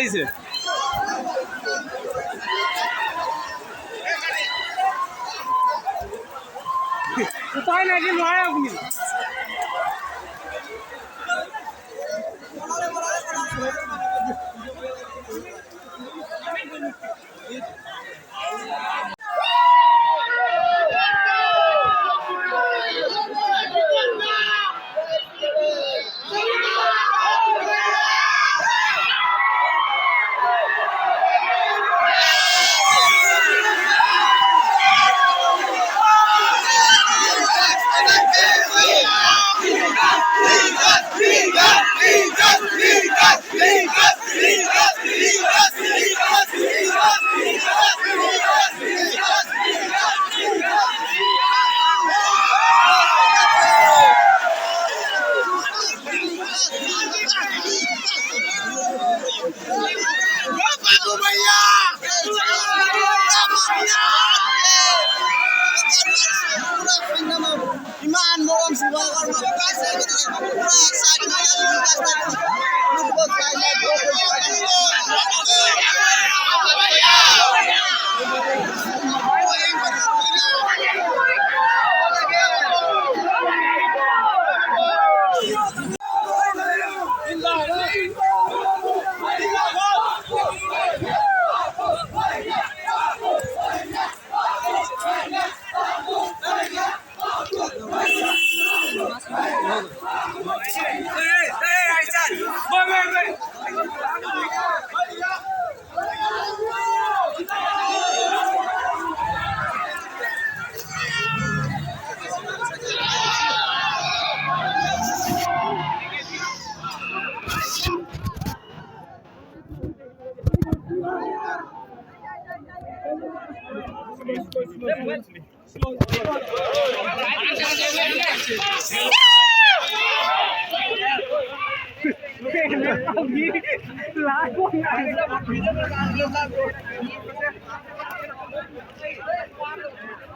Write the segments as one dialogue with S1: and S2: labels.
S1: सही से। उपाय नहीं माया अपनी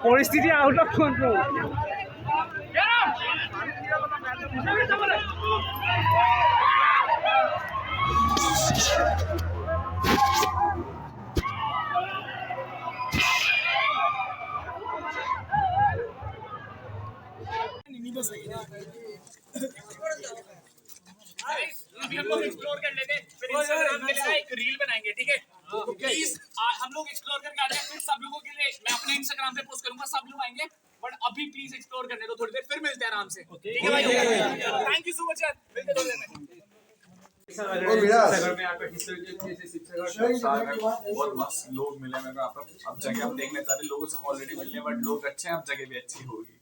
S1: परिस्थिति आउट ऑफ कंट्रोल।
S2: अभी हम लोग एक्सप्लोर कर लेते हैं, फिर इंस्टाग्राम के लिए एक रील बनाएंगे, ठीक है? प्लीज हम लोग एक्सप्लोर करके आते हैं, फिर सब लोगों के लिए मैं अपने इंस्टाग्राम पे पोस्ट करूंगा, सब लोग आएंगे, बट अभी प्लीज एक्सप्लोर करने दो थोड़ी देर, फिर मिलते हैं आराम से, ठीक है भाई? थैंक यू सो मच यार, मिलते हैं थोड़ी देर में।
S3: बहुत मस्त लोग मिले मेरे को यहाँ पर। अब जगह हम देखने चाहते, लोगों से हम ऑलरेडी मिले, बट लोग अच्छे हैं, अब जगह भी अच्छी होगी।